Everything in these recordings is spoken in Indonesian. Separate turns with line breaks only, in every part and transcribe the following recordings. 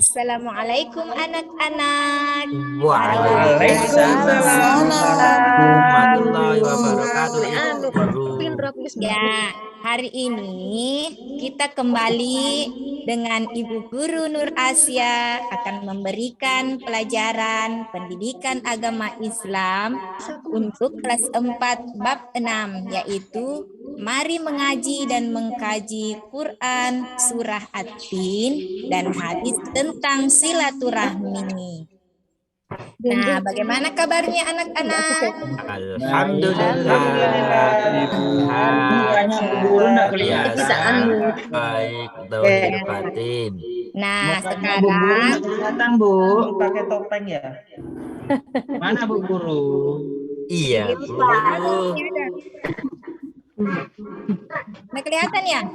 Assalamualaikum anak-anak.
Waalaikumsalam warahmatullahi wabarakatuh.
Ya, hari ini kita kembali dengan Ibu Guru Nur Asia akan memberikan pelajaran pendidikan agama Islam untuk kelas 4 bab 6, yaitu mari mengaji dan mengkaji Quran, surah At-Tin, dan hadis tentang silaturahmi. Nah, bagaimana kabarnya anak-anak?
Alhamdulillah. Biasa baik dawatin.
Nah, sekarang
Kelihatan Bu, pakai topeng ya. Mana Bu Guru?
Iya, Bu.
Nah, kelihatan ya?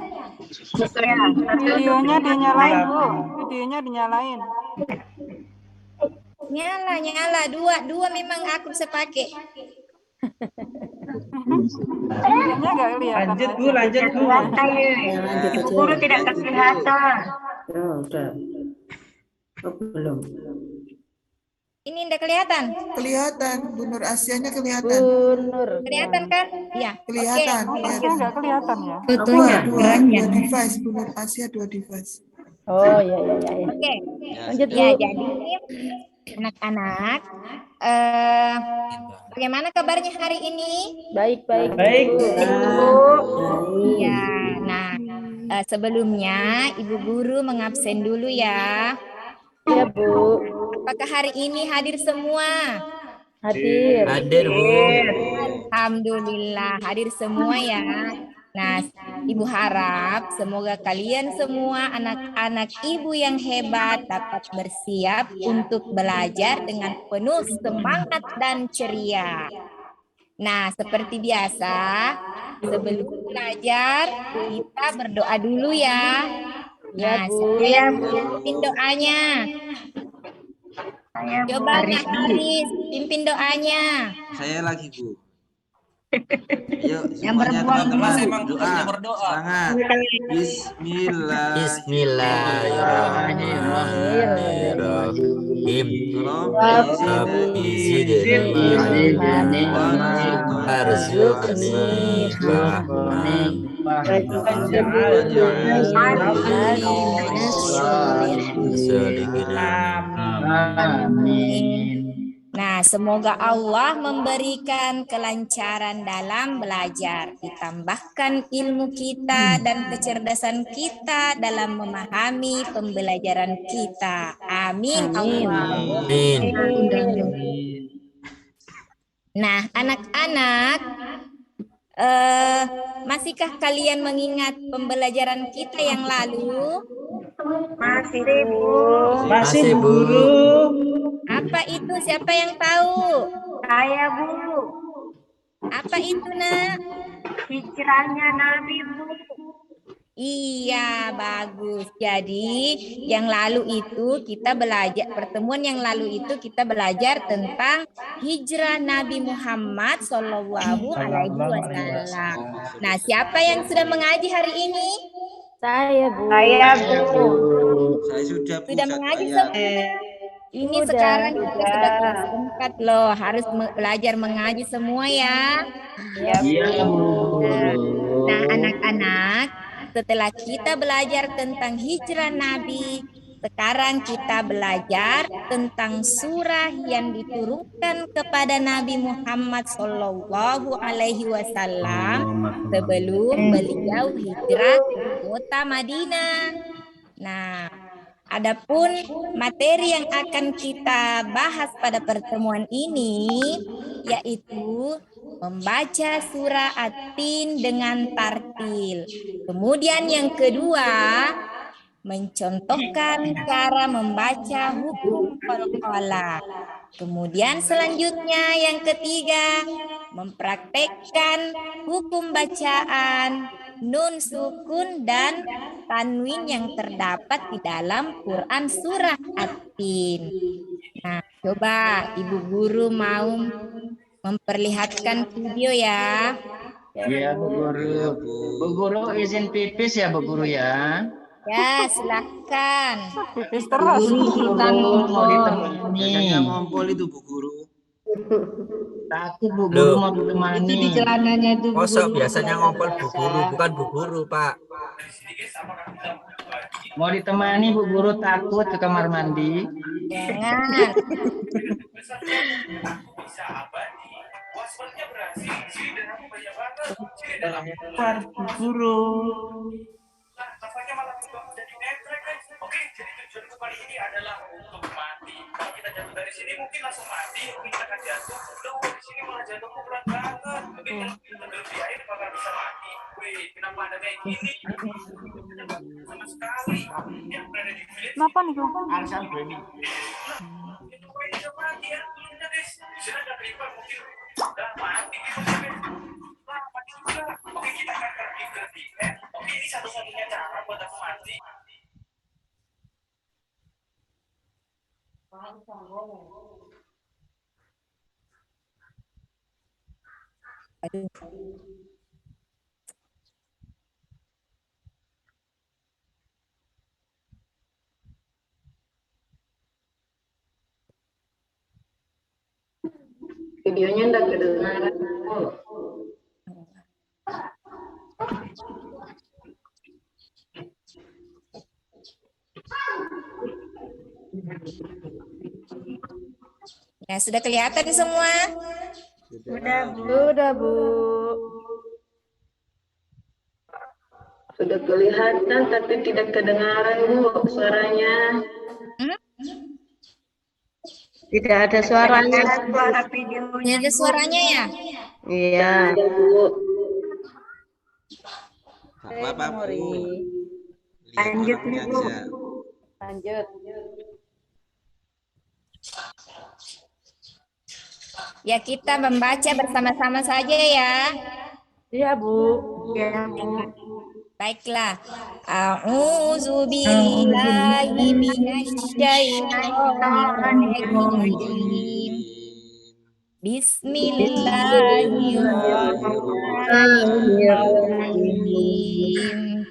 Videonya dinyalain, Bu. Videonya dinyalain.
Nyala. Dua memang aku bisa pakai.
Videonya nggak kelihatan.
Lanjut Bu.
Ibu guru tidak kelihatan.
Belum.
Ini tidak kelihatan?
Kelihatan, Bu Nur Asianya kelihatan.
Kelihatan kan? Iya.
Kelihatan.
Videonya nggak kelihatan ya.
Dua device, Bu Nur Asia 2 device.
Oh iya.
Oke.
Lanjut Bu.
Ya, jadi anak-anak, bagaimana kabarnya hari ini?
Baik.
Baik Bu.
Ya, nah sebelumnya Ibu Guru mengabsen dulu ya.
Iya Bu.
Apakah hari ini hadir semua?
Hadir.
Hadir, Bu.
Alhamdulillah hadir semua ya. Nah, Ibu harap semoga kalian semua anak-anak Ibu yang hebat dapat bersiap untuk belajar dengan penuh semangat dan ceria. Nah, seperti biasa, sebelum belajar kita berdoa dulu ya. Nah, siapa yang pimpin doanya? Coba Kak Aris, pimpin doanya.
Saya lagi Bu. Yuk semuanya teman-teman berdoa. Semangat.
Bismillahirrahmanirrahim.
Rabbi
zidni warzuqni fahman.
Nah, semoga Allah memberikan kelancaran dalam belajar, ditambahkan ilmu kita dan kecerdasan kita dalam memahami pembelajaran kita. Amin.
Amin.
Nah, anak-anak, masihkah kalian mengingat pembelajaran kita yang lalu?
Masih Bu.
Apa itu? Siapa yang tahu?
Saya Bu.
Apa itu, Nak?
Hijrahnya Nabi Bu.
Iya, bagus. Jadi, yang lalu itu kita belajar, pertemuan yang lalu itu kita belajar tentang hijrah Nabi Muhammad Shallallahu Alaihi Wasallam. Nah, siapa yang sudah mengaji hari ini?
Saya Bu.
Saya sudah Bu.
Sudah mengaji semua. Ini
Sudah.
sekarang kita sudah kelas 4 loh, harus belajar mengaji semua ya.
Iya Bu.
Nah, anak-anak, setelah kita belajar tentang hijrah Nabi, sekarang kita belajar tentang surah yang diturunkan kepada Nabi Muhammad Shallallahu Alaihi Wasallam sebelum beliau hijrah ke kota Madinah. Nah, adapun materi yang akan kita bahas pada pertemuan ini yaitu membaca surah At-Tin dengan tartil. Kemudian yang kedua, mencontohkan cara membaca hukum qalqalah. Kemudian selanjutnya yang ketiga, mempraktekkan hukum bacaan nun sukun dan tanwin yang terdapat di dalam Quran surah At-Tin. Nah, coba Ibu Guru mau memperlihatkan video ya.
Iya Bu Guru. Bu Guru izin pipis ya Bu Guru ya.
Ya, silakan.
Pipis terus.
Kita mau ditemani.
Biasanya ngompol itu Bu Guru.
Takut Bu Guru
Loh.
mau ditemani.
Itu di celananya itu Bu
Masa
Guru.
biasanya ngompol Bu Guru, bukan Bu Guru, Pak.
Mau ditemani Bu Guru, takut ke kamar mandi.
Jangan.
Keluar Bu Guru.
Oke, jadi tujuan kembali ini adalah untuk mati. Kalau kita jatuh dari sini mungkin langsung mati, mungkin kita akan jatuh. Loh, di sini malah jatuhku berat banget. Mungkin kalau kita terus di air bakal bisa mati. Wih, kenapa ada kayak gini? Sama sekali. Yang berada di village.
Kenapa nih, Gung?
Alasan ini.
Itu kok bisa mati ya? Turunnya guys. Di sana ada creeper mungkin udah mati gitu guys. Nah, mati juga. Oke, kita akan pergi ke tiket. Oke, ini satu-satunya cara buat aku mati.
Aduh.
Videonya enggak kedengaran.
Ya, sudah kelihatan semua?
Sudah, Bu.
Sudah kelihatan tapi tidak kedengaran, Bu, suaranya.
Tidak ada suaranya.
Suara videonya. Ini ada suaranya ya?
Iya.
Bu.
Apa Bu? Lihat
Lanjut
orangnya
nih, Bu.
aja.
Lanjut.
Ya, kita membaca bersama-sama saja ya.
Iya, Bu. Iya, Bu.
Baiklah. A'udzu billahi minasyaitonir rajim. Bismillahirrahmanirrahim.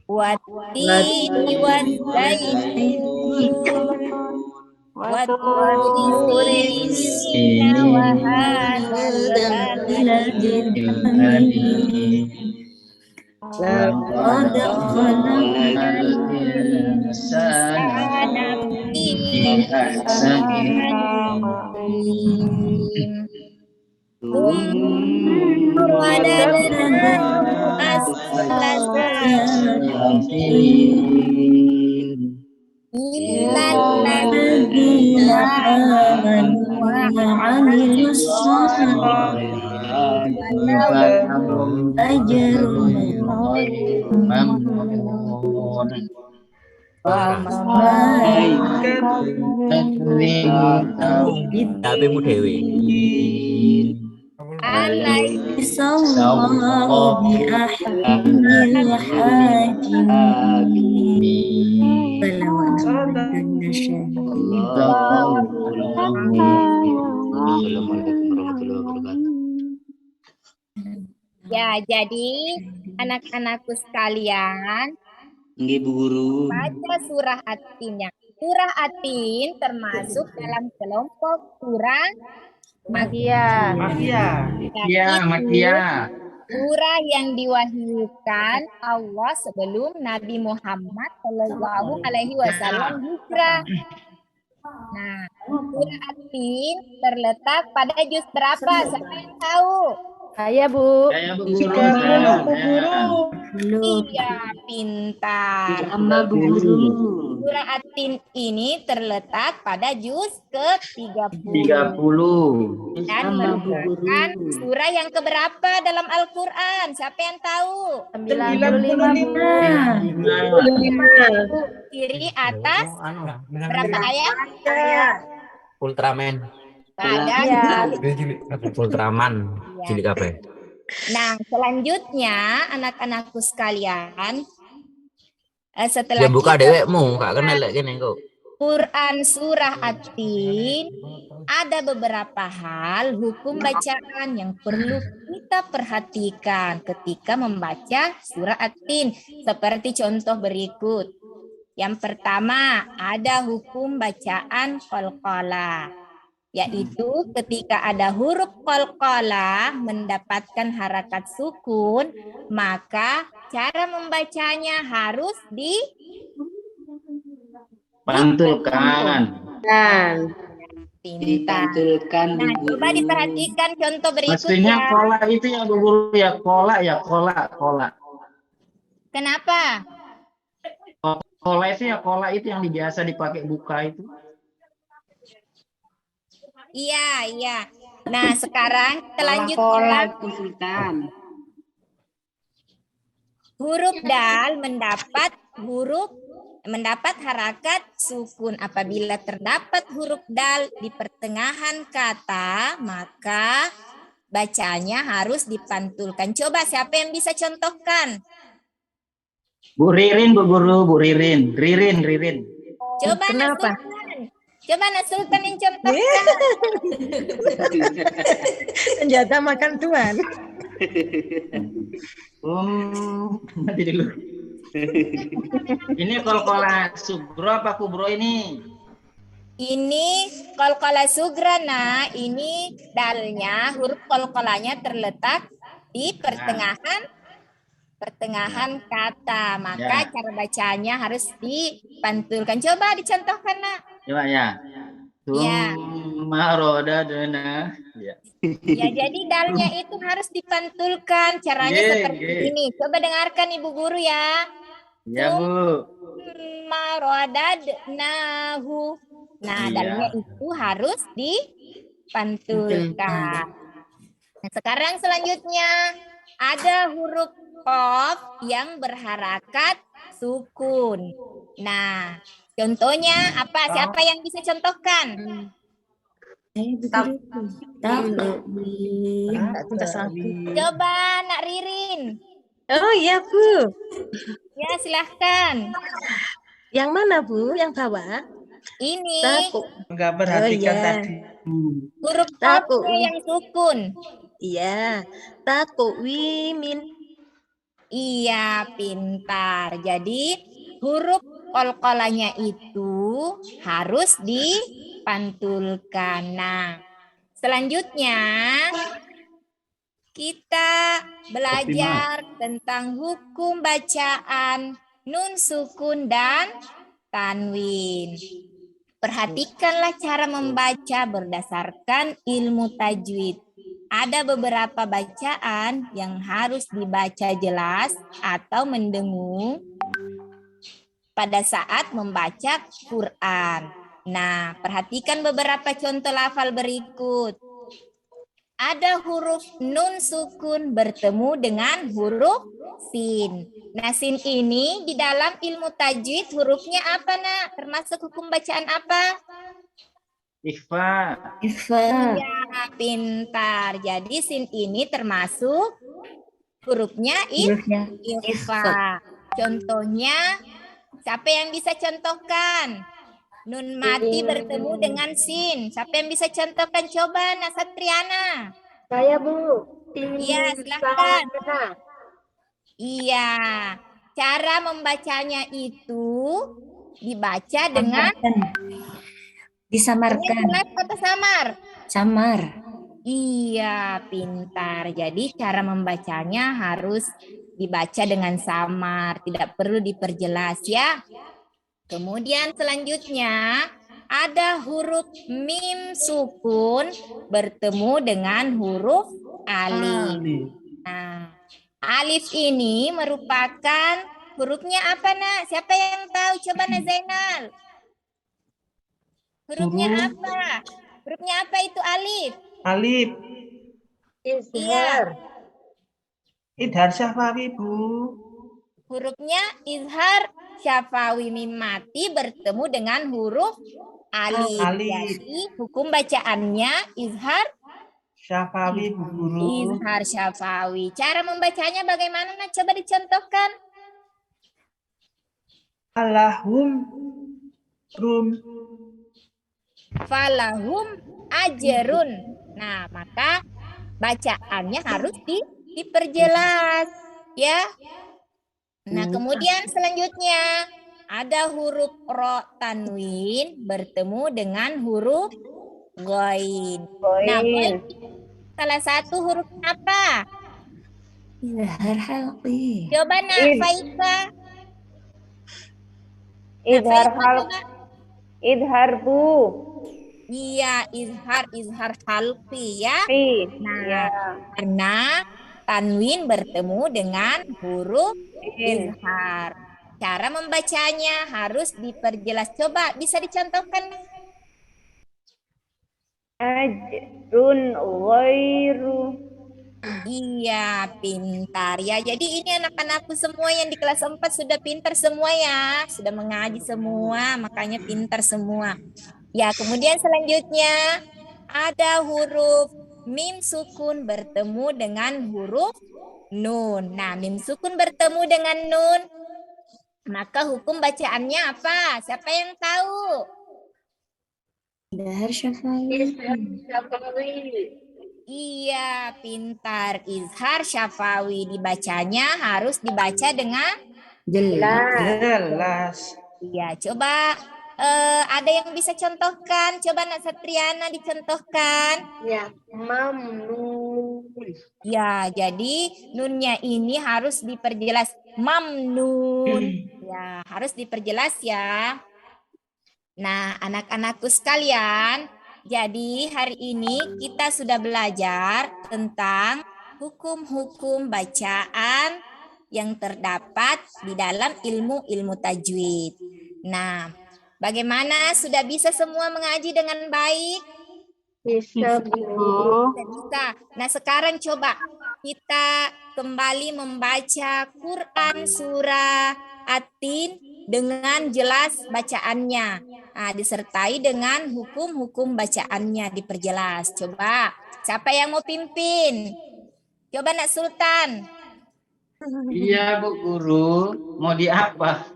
Wattini waszaitun. Watturi sinin wa hadzal baladil
Laqad khalaqnal insana fi ahsani
Tapi mu dewe.
Ya, jadi anak-anakku sekalian,
Nggih Bu Guru.
baca surah At-Tin. Surah At-Tin termasuk dalam kelompok surah
Makia.
Iya, Makia.
surah yang diwahyukan Allah sebelum Nabi Muhammad Shallallahu Alaihi Wasallam hijrah. Nah, surah At-Tin terletak pada juz berapa? Siapa yang tahu?
Saya, Bu.
Saya Bu Guru.
Iya, pintar.
Bu Guru.
Surah At-Tin ini terletak pada juz ke-30
30.
dan merupakan surah yang keberapa dalam Al-Quran? Siapa yang tahu?
95.
Kiri atas berapa ayat?
Ultraman.
Ada.
Ultraman. Cilik apa?
Nah, selanjutnya anak-anakku sekalian, setelah
Ya buka dewekmu, gak kenal lek kene kok.
Quran surah At-Tin ada beberapa hal hukum bacaan yang perlu kita perhatikan ketika membaca surah At-Tin. Seperti contoh berikut. Yang pertama, ada hukum bacaan qalqalah, yaitu ketika ada huruf qalqalah mendapatkan harakat sukun, maka cara membacanya harus
Pantulkan.
pintar. Nah, coba diperhatikan contoh
Mestinya
berikutnya.
kola itu ya Bu Guru ya, kola.
Kenapa?
Kola itu yang biasa dipakai buka itu.
Iya. Nah, sekarang kita lanjutkan. Huruf dal mendapat harakat sukun. Apabila terdapat huruf dal di pertengahan kata, maka bacanya harus dipantulkan. Coba siapa yang bisa contohkan?
Bu Ririn, Bu Guru, Bu Ririn. Ririn.
Coba
Kenapa?
Nasulkan yang contohkan.
Senjata makan tuan.
Nanti dulu. Ini qalqalah sugro apa kubro ini?
Ini qalqalah sugrana, ini dalnya, huruf qalqalahnya terletak di pertengahan kata. Maka cara bacanya harus dipantulkan. Coba dicontohkan, Nak.
Coba ya.
Ya.
Marodadana. Ya.
Ya, jadi dalnya itu harus dipantulkan. Caranya seperti ini. Coba dengarkan Ibu Guru ya.
Ya, Bu.
Marodadnahu. Nah, dalnya itu harus dipantulkan. Nah, sekarang selanjutnya ada huruf qaf yang berharakat sukun. Nah, contohnya apa? Siapa yang bisa contohkan? Coba Nak Ririn.
Oh iya Bu.
Ya, silahkan.
Yang mana Bu? Yang bawah?
Ini
Enggak perhatikan tadi.
huruf qaf yang sukun.
Iya. Takuwimin.
Iya, pintar. Jadi huruf qalqalahnya itu harus dipantulkan. Nah, selanjutnya kita belajar tentang hukum bacaan nun sukun dan tanwin. Perhatikanlah cara membaca berdasarkan ilmu tajwid. Ada beberapa bacaan yang harus dibaca jelas atau mendengung pada saat membaca Quran. Nah, perhatikan beberapa contoh lafal berikut. Ada huruf nun sukun bertemu dengan huruf sin. Nah, sin ini di dalam ilmu tajwid hurufnya apa, Nak? Termasuk hukum bacaan apa?
Ikhfa.
Ya, pintar. Jadi sin ini termasuk hurufnya ikhfa. Contohnya, siapa yang bisa contohkan? Nun mati bertemu dengan sin. Siapa yang bisa contohkan? Coba, Nasatriana.
Saya Bu.
Iya, silakan. Iya. Cara membacanya itu dibaca dengan
disamarkan.
Jelas atau samar?
Samar.
Iya, pintar. Jadi cara membacanya harus dibaca dengan samar, tidak perlu diperjelas ya. Kemudian selanjutnya ada huruf mim sukun bertemu dengan huruf alif. Nah, alif ini merupakan hurufnya apa, Nak? Siapa yang tahu? Coba Nak Zainal. Hurufnya apa? Hurufnya apa itu alif?
Alif.
Iya.
Idhar syafawi, Bu.
Hurufnya izhar syafawi mim mati bertemu dengan huruf alif. Jadi hukum bacaannya izhar
syafawi, Bu Guru.
Izhar syafawi. Cara membacanya bagaimana? Nah, coba dicontohkan.
Allahum. Rum.
Falahum ajrun. Nah, maka bacaannya harus diperjelas, ya. Nah, kemudian selanjutnya ada huruf ro tanwin bertemu dengan huruf ghain. Nah, ghain salah satu huruf apa?
Izhar halqi.
Coba Nak Faiza.
Izhar
Faiza,
hal,
coba.
izhar bu.
Iya, izhar halqi ya. Nah,
Ya.
karena tanwin bertemu dengan huruf izhar. Cara membacanya harus diperjelas. Coba bisa dicontohkan?
Ajrun ghairu.
Iya, pintar ya. Jadi ini anak-anakku semua yang di kelas 4 sudah pintar semua ya. Sudah mengaji semua, makanya pintar semua. Ya, kemudian selanjutnya ada huruf mim sukun bertemu dengan huruf nun. Nah, mim sukun bertemu dengan nun, maka hukum bacaannya apa? Siapa yang tahu?
Izhar syafawi.
Iya, pintar. Izhar syafawi dibacanya harus dibaca dengan
Jelas.
iya. Coba ada yang bisa contohkan? Coba Nak Satriana dicontohkan.
Ya, mamnun.
Ya, jadi nunnya ini harus diperjelas mamnun. Ya, harus diperjelas ya. Nah, anak-anakku sekalian, jadi hari ini kita sudah belajar tentang hukum-hukum bacaan yang terdapat di dalam ilmu tajwid. Nah, bagaimana sudah bisa semua mengaji dengan baik?
Bisa bu.
Bisa. Nah, sekarang coba kita kembali membaca Quran surah At-Tin dengan jelas bacaannya. Nah, disertai dengan hukum-hukum bacaannya diperjelas. Coba, siapa yang mau pimpin? Coba Nak Sultan.
Iya Bu Guru. Mau di apa?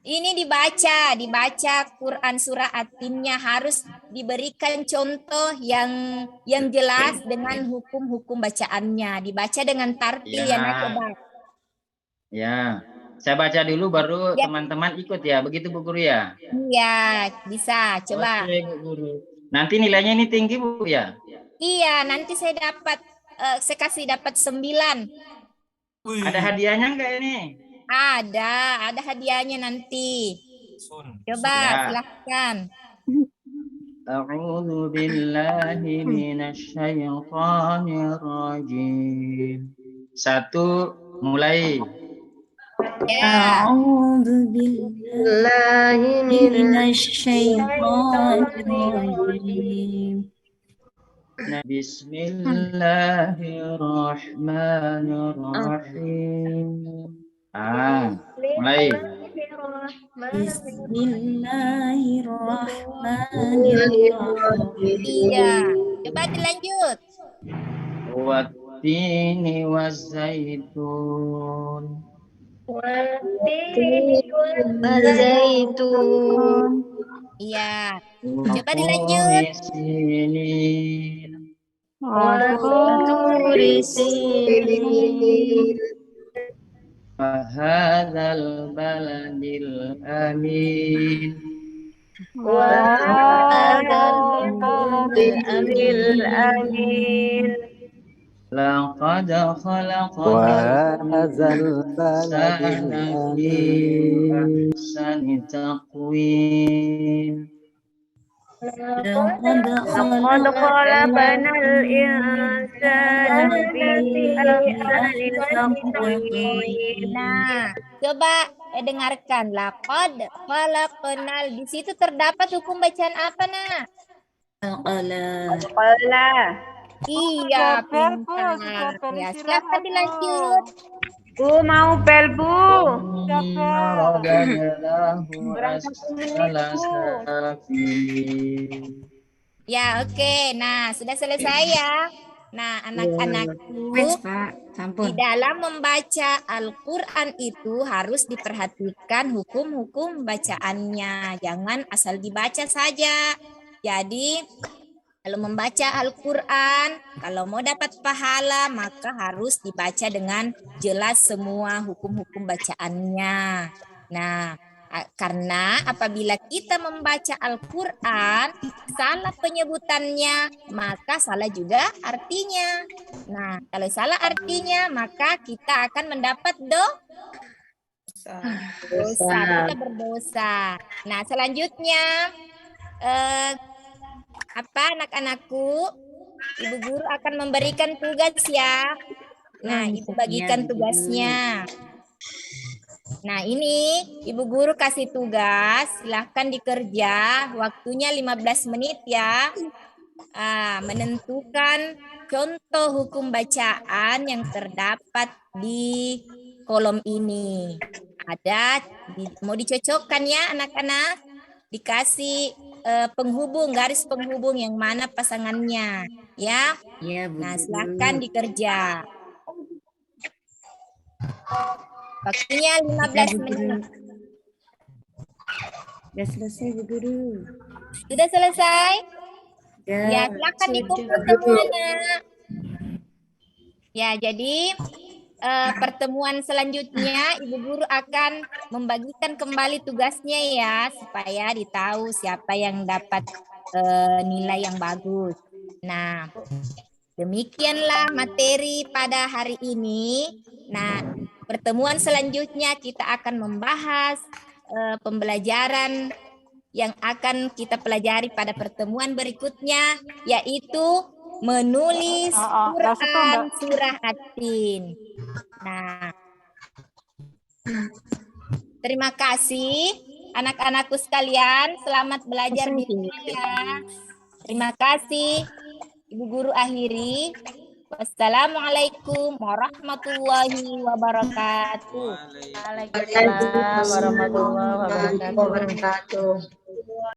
Ini dibaca Quran surah At-Tinnya harus diberikan contoh yang jelas dengan hukum-hukum bacaannya. Dibaca dengan tartil ya Nak, coba.
Ya, saya baca dulu baru teman-teman ikut ya, begitu Bu Guru ya?
Iya, bisa. Coba.
Oke Bu Guru. Nanti nilainya ini tinggi Bu ya?
Iya, nanti saya kasih dapat 9.
Ada hadiahnya enggak ini?
Ada hadiahnya nanti. Coba silahkan.
A'udzu billahi minasyaitonir rajim. 1, mulai.
Ya.
A'udzu billahi minasyaitonir rajim.
Bismillahirrahmanirrahim. Mulai.
Bismillahirrahmanirrahim.
Iya. Coba dilanjut.
Wattini wazzaitun.
Zaitun.
Iya. Coba dilanjut.
Waturi sinin.
Wahadzal baladil amin.
Wahadzal baladil amin.
Laqad khalaqnal insana fi ahsani taqwim.
Laqad khalaqnal insana fi ahsani taqwim.
Nah, coba dengarkan. Laqad khalaqnal. Di situ terdapat hukum bacaan apa, Nak? Iya, pintar. Ya, silakan dilanjut.
Bu mau pel bu.
Ya, oke. Nah, sudah selesai ya. Nah, anak-anakku, di dalam membaca Al-Quran itu harus diperhatikan hukum-hukum bacaannya. Jangan asal dibaca saja. Jadi, kalau membaca Al-Quran, kalau mau dapat pahala, maka harus dibaca dengan jelas semua hukum-hukum bacaannya. Nah, karena apabila kita membaca Al-Quran, salah penyebutannya, maka salah juga artinya. Nah, kalau salah artinya, maka kita akan mendapat dosa. Kita berdosa. Nah, selanjutnya, anak-anakku, Ibu Guru akan memberikan tugas ya. Nah, Ibu bagikan tugasnya. Nah, ini Ibu Guru kasih tugas, silahkan dikerja, waktunya 15 menit ya. Menentukan contoh hukum bacaan yang terdapat di kolom ini. Mau dicocokkan ya anak-anak, dikasih penghubung, garis penghubung yang mana pasangannya ya. Nah, silahkan dikerja. Waktunya 15 menit.
Sudah selesai, Bu Guru.
Sudah selesai? Ya, silakan dikumpul semuanya. Ya, jadi pertemuan selanjutnya Ibu Guru akan membagikan kembali tugasnya ya, supaya ditahu siapa yang dapat nilai yang bagus. Nah, demikianlah materi pada hari ini. Nah, pertemuan selanjutnya kita akan membahas pembelajaran yang akan kita pelajari pada pertemuan berikutnya, yaitu menulis Quran surah At-Tin. Nah, terima kasih anak-anakku sekalian. Selamat belajar di rumah ya. Terima kasih. Ibu Guru akhiri. Wassalamualaikum warahmatullahi wabarakatuh.
Waalaikumsalam warahmatullahi wabarakatuh.